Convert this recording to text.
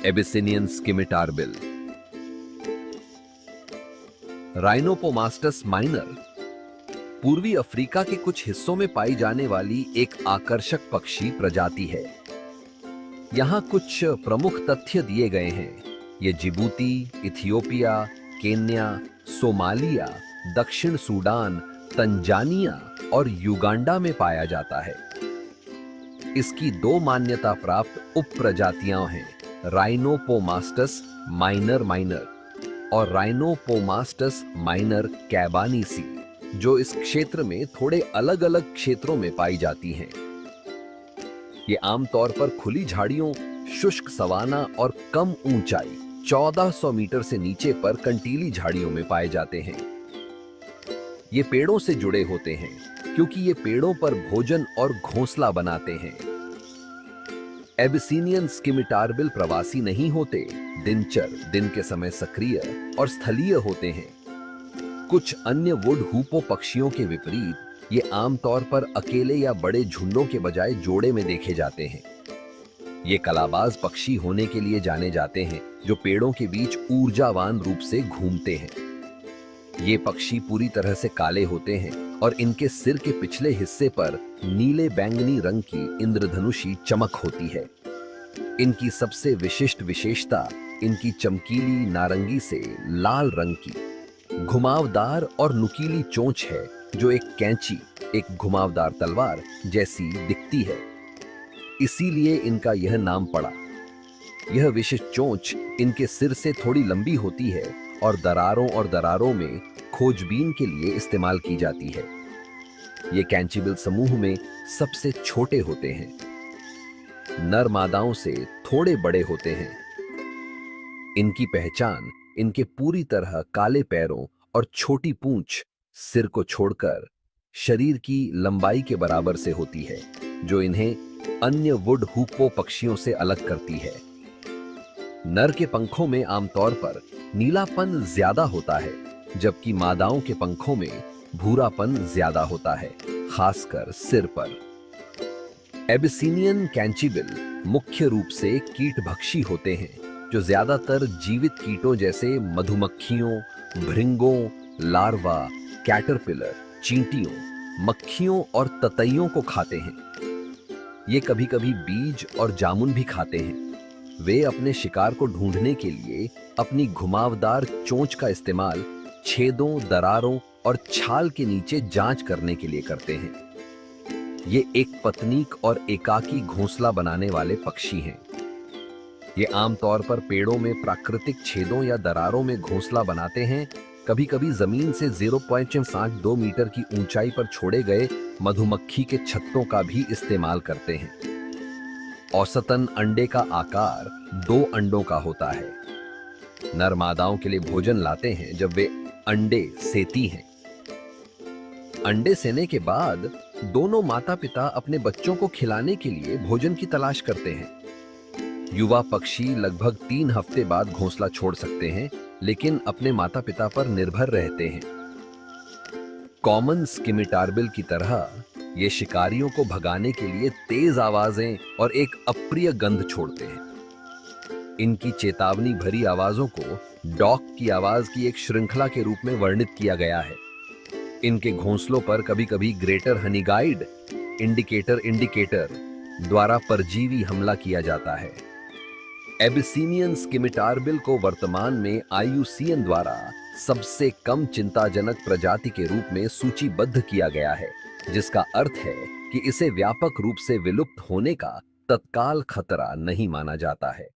Abyssinian स्किमिटारबिल। राइनोपोमास्टस minor पूर्वी Africa के कुछ हिस्सों में पाई जाने वाली एक आकर्षक पक्षी प्रजाति है। यहां कुछ प्रमुख तथ्य दिए गए हैं। ये जिबूती, इथियोपिया, केन्या, सोमालिया, दक्षिण सूडान, तंजानिया और युगांडा में पाया जाता है। इसकी दो मान्यता प्राप्त उप प्रजातियां हैं, राइनोपोमास्टस माइनर माइनर और राइनोपोमास्टस माइनर कैबानीसी, जो इस क्षेत्र में थोड़े अलग अलग क्षेत्रों में पाई जाती हैं। ये आमतौर पर खुली झाड़ियों, शुष्क सवाना और कम ऊंचाई 1400 मीटर से नीचे पर कंटीली झाड़ियों में पाए जाते हैं। ये पेड़ों से जुड़े होते हैं क्योंकि ये पेड़ों पर भोजन और घोंसला बनाते हैं। एबिसिनियन स्किमिटारबिल प्रवासी नहीं होते, दिनचर दिन के समय सक्रिय और स्थलीय होते हैं। कुछ अन्य वुड हूपो पक्षियों के विपरीत ये आमतौर पर अकेले या बड़े झुंडों के बजाय जोड़े में देखे जाते हैं। ये कलाबाज पक्षी होने के लिए जाने जाते हैं, जो पेड़ों के बीच ऊर्जावान रूप से घूमते हैं। ये पक्षी पूरी तरह से काले होते हैं और इनके सिर के पिछले हिस्से पर नीले बैंगनी रंग की इंद्रधनुषी चमक होती है। इनकी सबसे विशिष्ट विशेषता इनकी चमकीली नारंगी से लाल रंग की घुमावदार और नुकीली चोंच है, जो एक कैंची, एक घुमावदार तलवार जैसी दिखती है। इसीलिए इनका यह नाम पड़ा। यह विशिष्ट चोंच इनके सिर से थोड़ी लंबी होती है और दरारों में खोजबीन के लिए इस्तेमाल की जाती है। ये कैंचीबिल समूह में सबसे छोटे होते हैं। नर मादाओं से थोड़े बड़े होते हैं। इनकी पहचान इनके पूरी तरह काले पैरों और छोटी पूंछ, सिर को छोड़कर शरीर की लंबाई के बराबर से होती है, जो इन्हें अन्य वुड हूपो पक्षियों से अलग करती है। नर के पंखों में आमतौर पर नीलापन ज्यादा होता है, जबकि मादाओं के पंखों में भूरापन ज्यादा होता है, खासकर सिर पर। एबिसिनियन कैंचीबिल मुख्य रूप से कीटभक्षी होते हैं, जो ज्यादातर जीवित कीटों जैसे मधुमक्खियों, भृंगों, लार्वा, कैटरपिलर, चींटियों, मक्खियों और ततैयों को खाते हैं। ये कभी-कभी बीज और जामुन भी खाते हैं। वे अपने शिकार को ढूंढने के लिए अपनी घुमावदार चोंच का इस्तेमाल छेदों, दरारों और छाल के नीचे जांच करने के लिए करते हैं। ये एक पत्नीक और एकाकी घोंसला बनाने वाले पक्षी हैं। ये आमतौर पर पेड़ों में प्राकृतिक छेदों या दरारों में घोंसला बनाते हैं, कभी-कभी जमीन से 0.52 मीटर की ऊंचाई पर छोड़े गए मधुमक्खी के छत्तों का भी इस्तेमाल करते हैं। औसतन अंडे का आकार 2 अंडों का होता है। नर मादाओं के लिए भोजन लाते हैं जब वे अंडे सेती हैं। अंडे सेने के बाद दोनों माता-पिता अपने बच्चों को खिलाने के लिए भोजन की तलाश करते हैं। युवा पक्षी लगभग 3 हफ्ते बाद घोंसला छोड़ सकते हैं, लेकिन अपने माता-पिता पर निर्भर रहते हैं। कॉमन स्किमिटारबिल की तरह ये शिकारियों को भगाने के लिए तेज आवाजें और एक अप्रिय गंध छोड़ते हैं। इनकी चेतावनी भरी आवाजों को डॉक की आवाज की एक श्रृंखला के रूप में वर्णित किया गया है। इनके घोंसलों पर कभी-कभी ग्रेटर हनीगाइड इंडिकेटर द्वारा परजीवी हमला किया जाता है। एबिसिनियन स्किमिटारबिल को वर्तमान में IUCN द्वारा सबसे कम चिंताजनक प्रजाति के रूप में सूचीबद्ध किया गया है, जिसका अर्थ है कि इसे व्यापक रूप से विलुप्त होने का तत्काल खतरा नहीं माना जाता है।